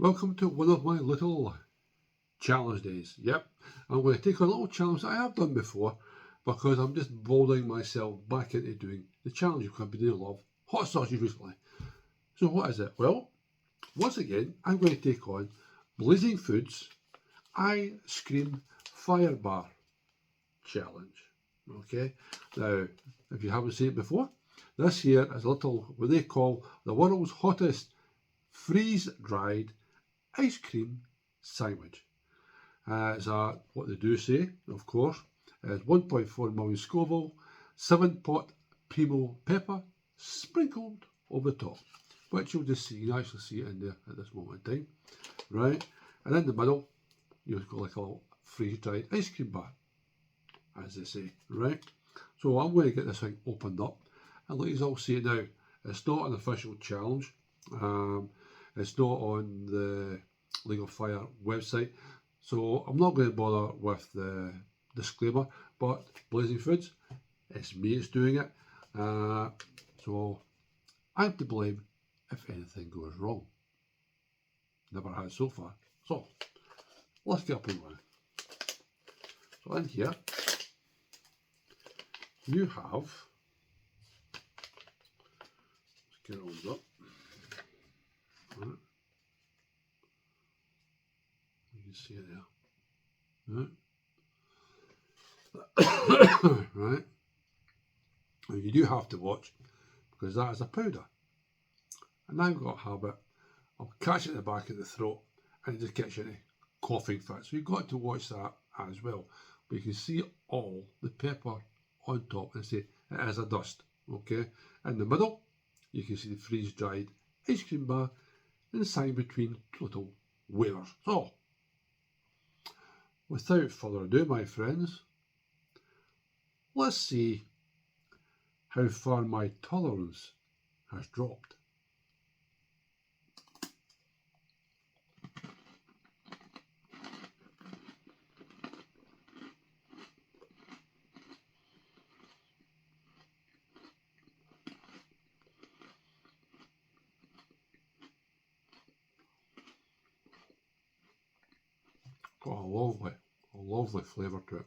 Welcome to one of my little challenge days. Yep, I'm going to take a little challenge that I have done before because I'm just bowling myself back into doing the challenge because I've been doing a lot of hot sauces recently. So what is it? Well, once again, I'm going to take on Blazing Foods I-SCREAM Firebar challenge. Okay, now if you haven't seen it before, this here is a little what they call the world's hottest freeze-dried ice cream sandwich. It's what they do say, of course, is 1.4 million Scoville, 7-pot Primo pepper sprinkled over the top, which you'll just see, you can actually see it in there at this moment in time, right? And in the middle, you've got like a little freeze-dried ice cream bar, as they say, right? So I'm going to get this thing opened up and let you all see it now. It's not an official challenge. It's not on the League of Fire website, so I'm not going to bother with the disclaimer, but Blazing Foods, it's me that's doing it, so I'm to blame if anything goes wrong. Never has so far. So let's get up and running. So in here you have, let's get it all up. Right. You can see it there. Right. Right. And you do have to watch because that is a powder. And I've got a habit of catching the back of the throat and it just gets you into coughing fit. So you've got to watch that as well. But you can see all the pepper on top and say it is a dust. Okay. In the middle, you can see the freeze-dried ice cream bar inside between little wafers. So, without further ado, my friends, let's see how far my tolerance has dropped. Got a lovely flavour to it.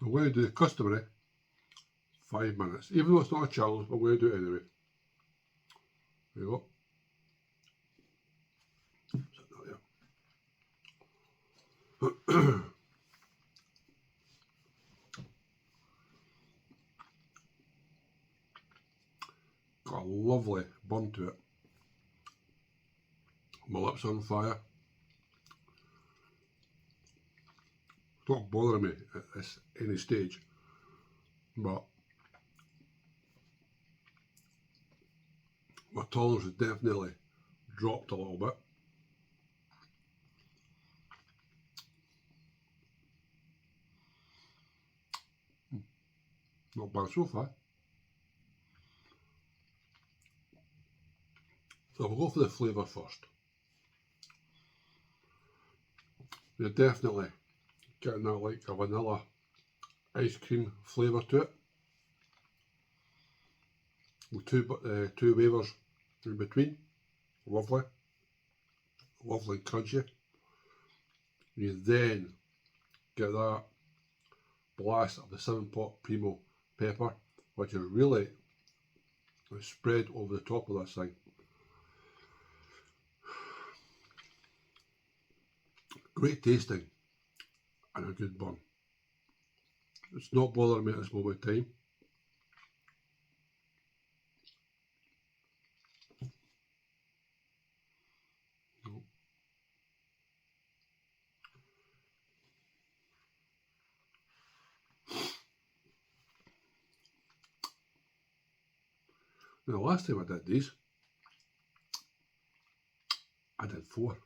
I'm going to do the customary 5 minutes. Even though it's not a challenge, I'm going to do it anyway. There you go. Got a lovely burn to it. My lips are on fire. It's not bothering me at any stage, but my tolerance has definitely dropped a little bit. Not bad so far. So we'll go for the flavour first. You're definitely getting that like a vanilla ice cream flavour to it. With two wafers in between. Lovely. Lovely and crunchy. You then get that blast of the 7-pot Primo pepper, which is really spread over the top of this thing. Great tasting and a good burn. It's not bothering me at this moment in time. No. Now, last time I did these, I did 4.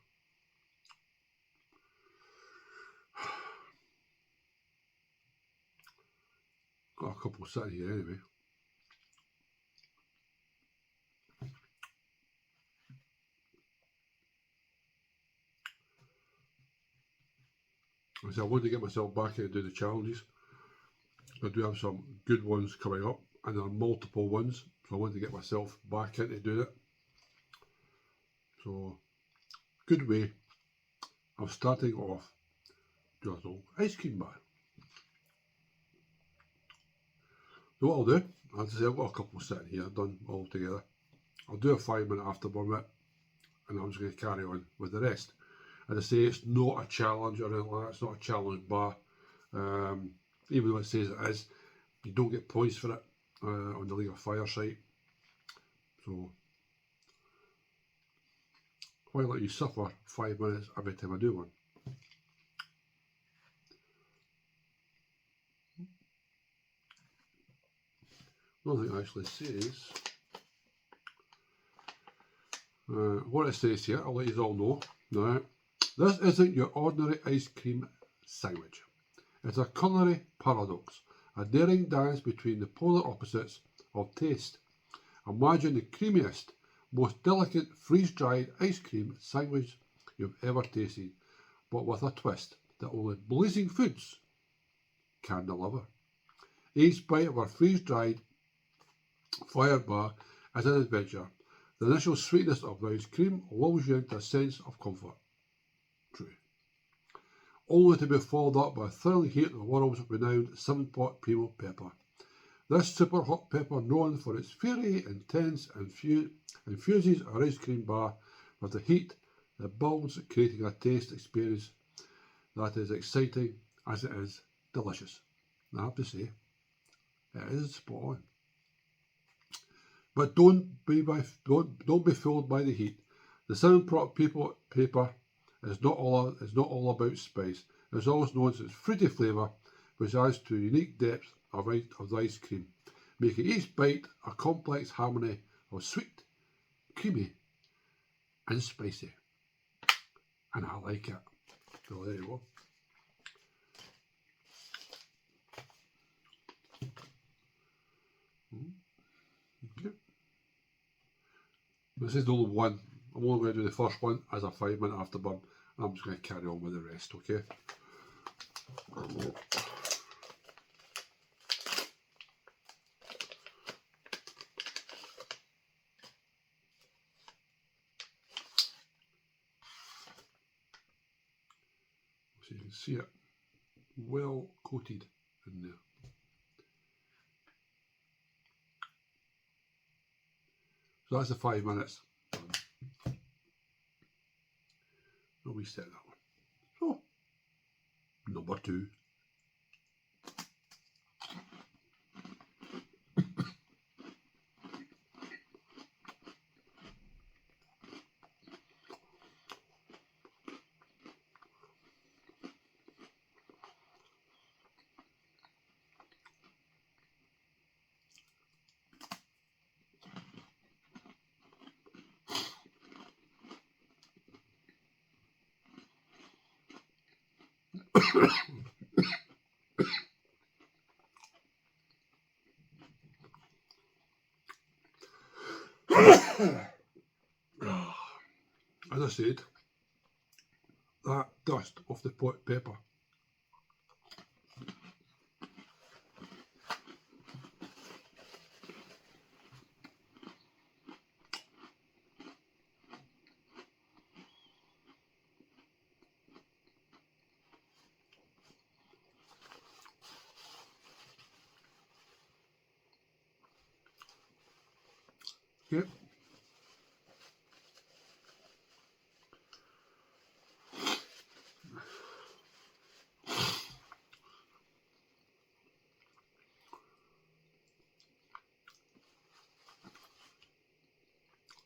Got a couple sitting here anyway. So I want to get myself back into the challenges. I do have some good ones coming up, and there are multiple ones, so I want to get myself back into doing it. So, good way of starting off doing a little ice cream bar. So what I'll do, as I say, I've got a couple sitting here done all together. I'll do a 5-minute afterburn bit, and I'm just going to carry on with the rest. As I say, it's not a challenge or anything like that. It's not a challenge bar. Even though it says it is, you don't get points for it on the League of Fire site. So why let you suffer 5 minutes every time I do one? Nothing actually says. What it says here, I'll let you all know. Now, this isn't your ordinary ice cream sandwich. It's a culinary paradox, a daring dance between the polar opposites of taste. Imagine the creamiest, most delicate freeze-dried ice cream sandwich you've ever tasted, but with a twist that only Blazing Foods can deliver. Each bite of our freeze-dried Firebar is an adventure. The initial sweetness of the ice cream lulls you into a sense of comfort. True. Only to be followed up by a thrilling heat of the world's renowned 7-pot Primo pepper. This super hot pepper, known for its fiery, intense, infuses our ice cream bar with the heat that builds, creating a taste experience that is exciting as it is delicious. And I have to say, it is spot on. But don't be fooled by the heat. The 7-pot paper is not all about spice. It's also known as its fruity flavour, which adds to a unique depth of the ice cream, making each bite a complex harmony of sweet, creamy, and spicy. And I like it. So there you go. Okay. This is the only one. I'm only going to do the first one as a 5-minute afterburn. I'm just going to carry on with the rest, okay? So you can see it well coated in there. So that's the 5 minutes done. I'll reset that one. So, number 2. As I said, that dust off the pot pepper. Okay.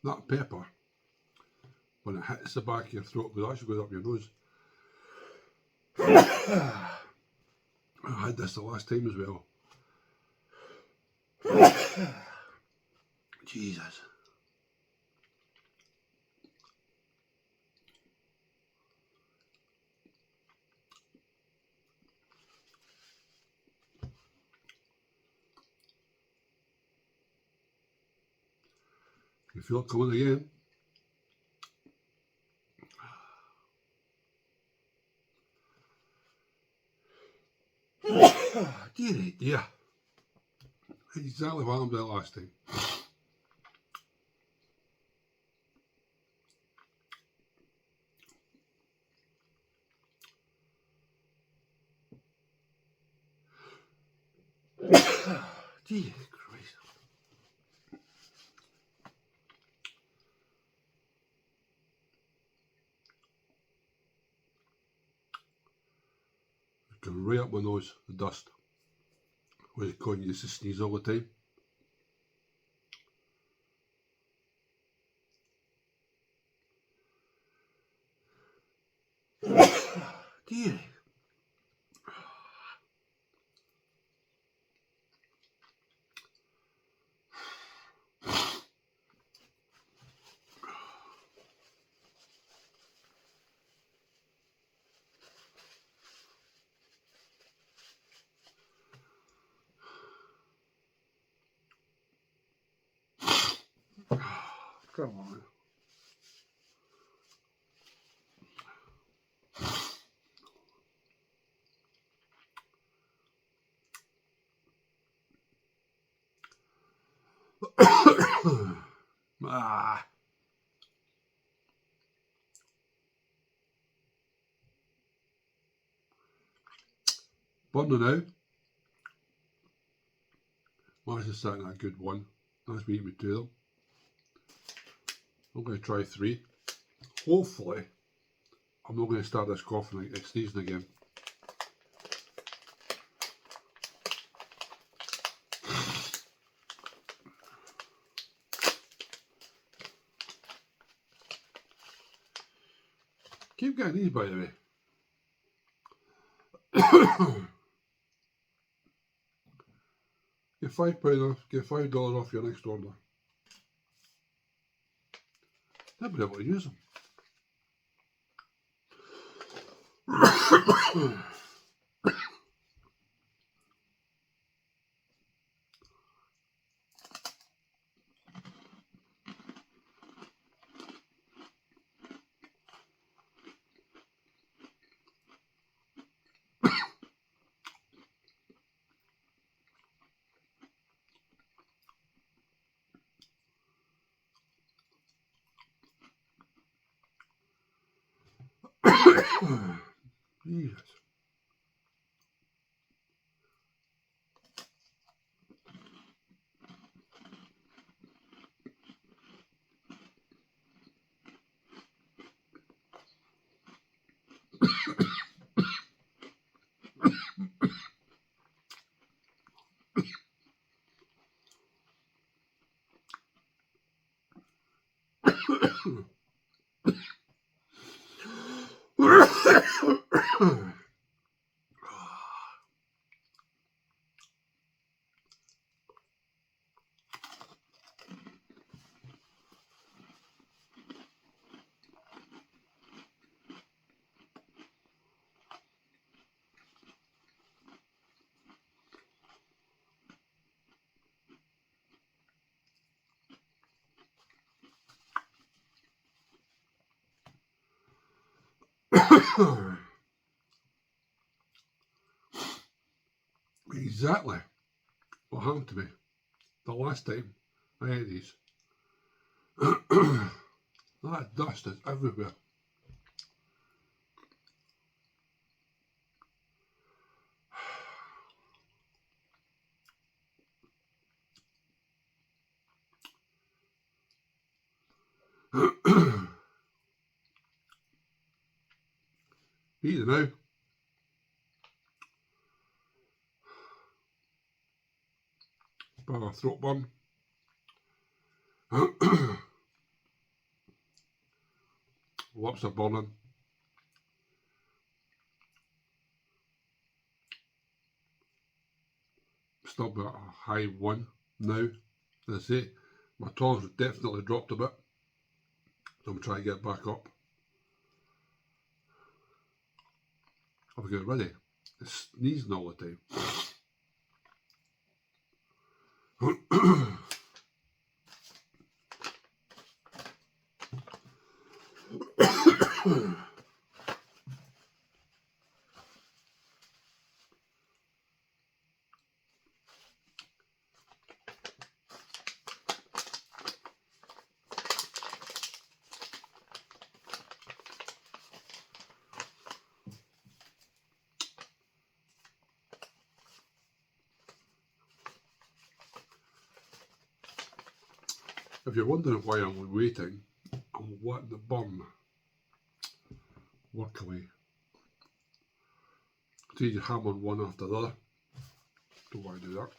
that pepper, when it hits the back of your throat, it actually goes up your nose. I had this the last time as well. Jesus. You feel it coming again? Dearie dear. Exactly what I did last time. Jesus Christ. It's going right up my nose, the dust. What is it called? You used to sneeze all the time. Dearie. Come on. Ah. Burning out. Managed to start that good one. That's me eating with two of them. I'm going to try 3. Hopefully, I'm not going to start this coughing like sneezing again. Keep getting these, by the way. Get £5 off, get $5 off your next order. Never be able to use them. Jesus. Exactly what happened to me the last time I ate these. That dust is everywhere. Eat it now. Bit of a throat burn. drops are burning. Still about a high 1 now. As I say, my tolerance definitely dropped a bit. So I'm trying to get back up. I've got it ready. It's sneezing all the time. If you're wondering why I'm waiting, I'm letting the burn work away. See, you hammer one after the other. Don't want to do that.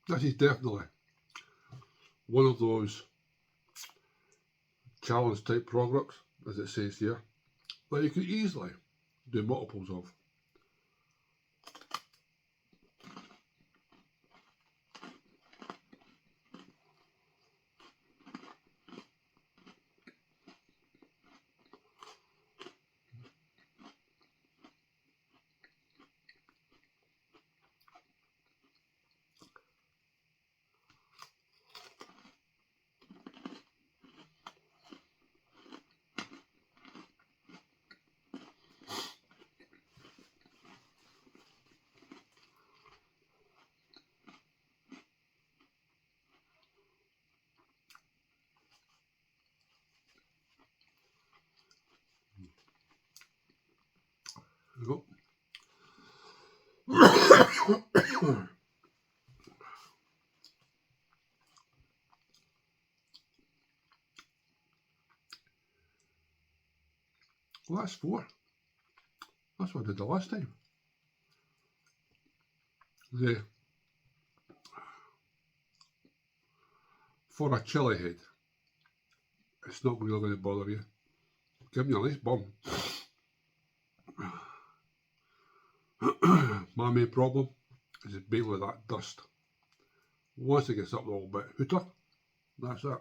This is definitely one of those challenge type products, as it says here, that you could easily do multiples of. There you go. Well, that's 4. That's what I did the last time. For a chili head, it's not really going to bother you. Give me a nice burn. My main problem is it's basically that dust. Once it gets up a little bit hooter, that's it.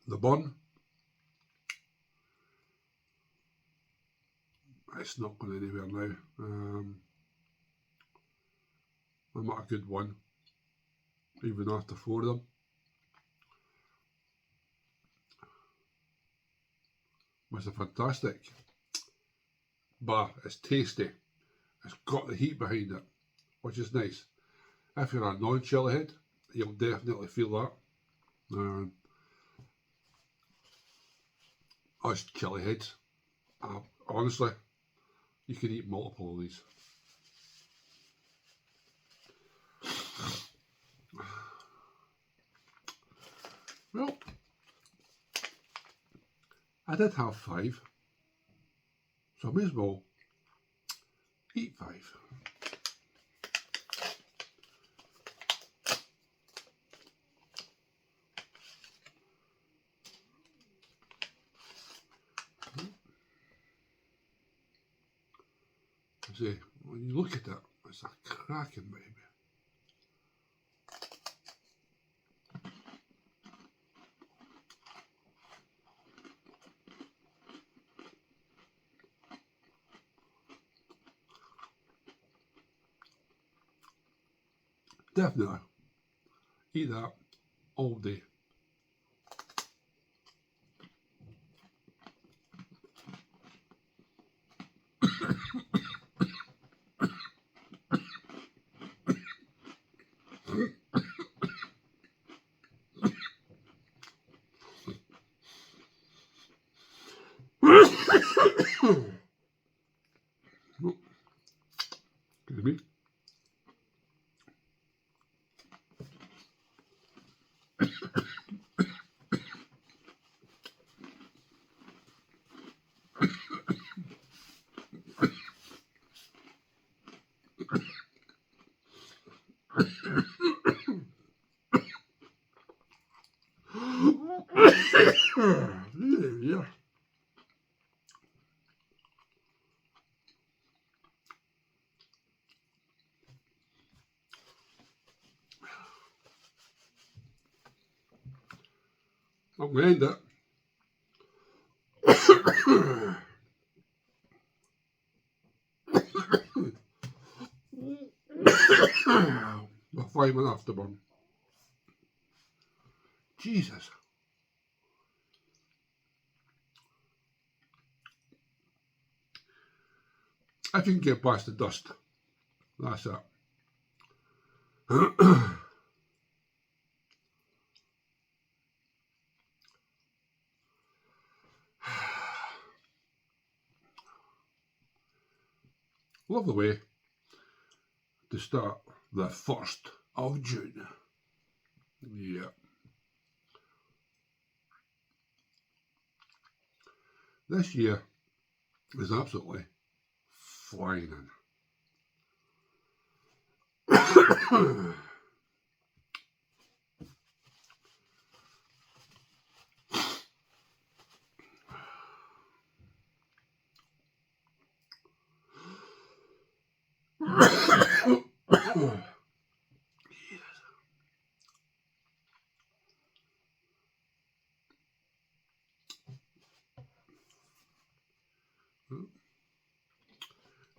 The burn, it's not going anywhere now. I'm at a good 1, even after 4 of them. It's a fantastic bar. It's tasty. It's got the heat behind it, which is nice. If you're a non-chili head, you'll definitely feel that. Us chili heads, honestly, you could eat multiple of these. Well, I did have 5, so I may as well eat 5. See, when you look at it, it's a cracking baby. Definitely eat that all day. Excuse me. Yeah. I'm going to end it. The 5-minute afterburn. Jesus. If you can get past the dust, that's it. Lovely way to start the 1st of June. Yeah. This year is absolutely flying in.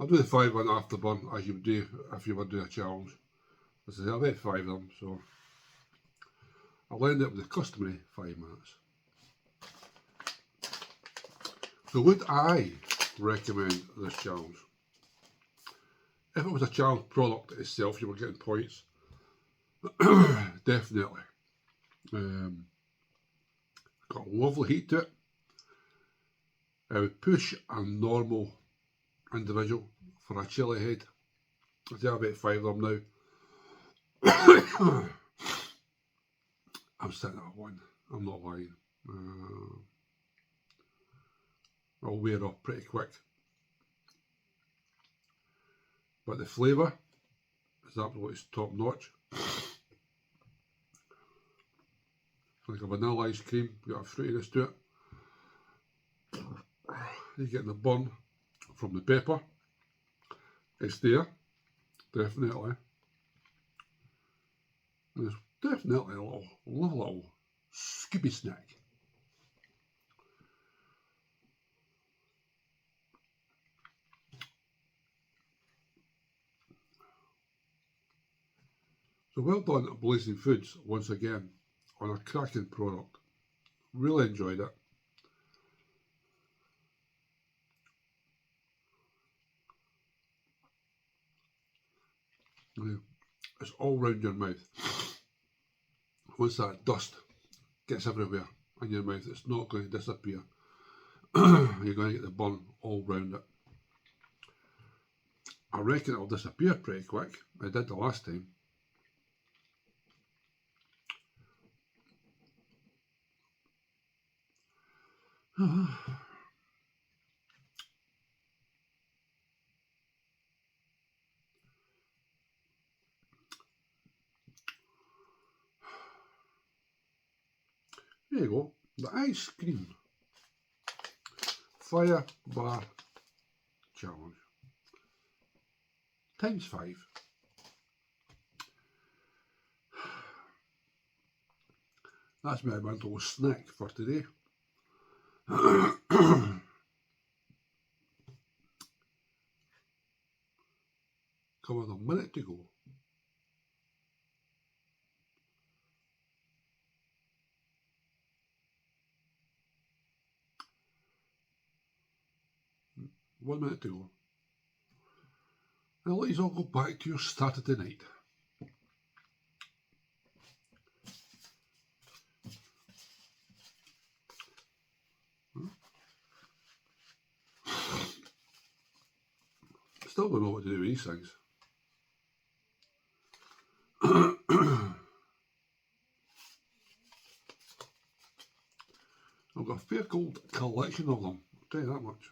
I'll do the 5-minute afterburn as you would do if you were doing a challenge. As I say, I've had 5 of them, so I'll end up with the customary 5 minutes. So would I recommend this challenge? If it was a challenge product itself, you were getting points. Definitely. Got a lovely heat to it. I would push a normal individual for a chili head. I think I've ate 5 of them now. I'm sitting at 1. I'm not lying. I'll wear off pretty quick. But the flavour is absolutely top notch. Like a vanilla ice cream, got a fruitiness to it. You're getting the burn from the pepper. It's there, definitely. There's definitely a little Scooby snack. So well done at Blazing Foods once again on a cracking product. Really enjoyed it. It's all round your mouth. Once that dust gets everywhere in your mouth, it's not going to disappear. You're going to get the burn all round it. I reckon it'll disappear pretty quick. I did the last time. There you go, the ice cream Firebar challenge times 5. That's my little snack for today. Come on, a minute to go. 1 minute to go. I'll let you all go back to your Saturday night. Still don't know what to do with these things. I've got a fair cold collection of them, I'll tell you that much.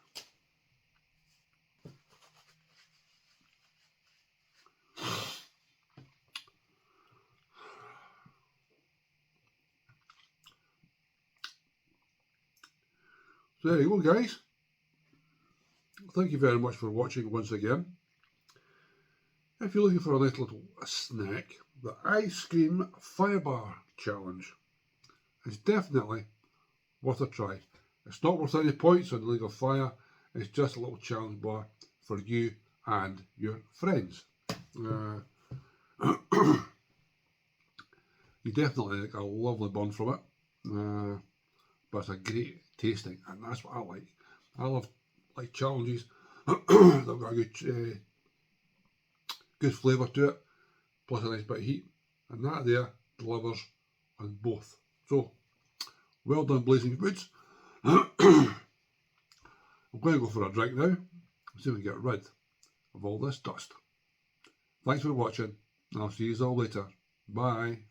So there you go, guys. Thank you very much for watching once again. If you're looking for a nice little snack, the I-SCREAM Firebar challenge is definitely worth a try. It's not worth any points on the League of Fire, it's just a little challenge bar for you and your friends. You definitely get a lovely bun from it, but it's a great tasting, and that's what I like. I love challenges that have got a good flavour to it, plus a nice bit of heat, and that there delivers on both. So, well done, Blazing Foods. I'm going to go for a drink now, see if we can get rid of all this dust. Thanks for watching, and I'll see you all later. Bye.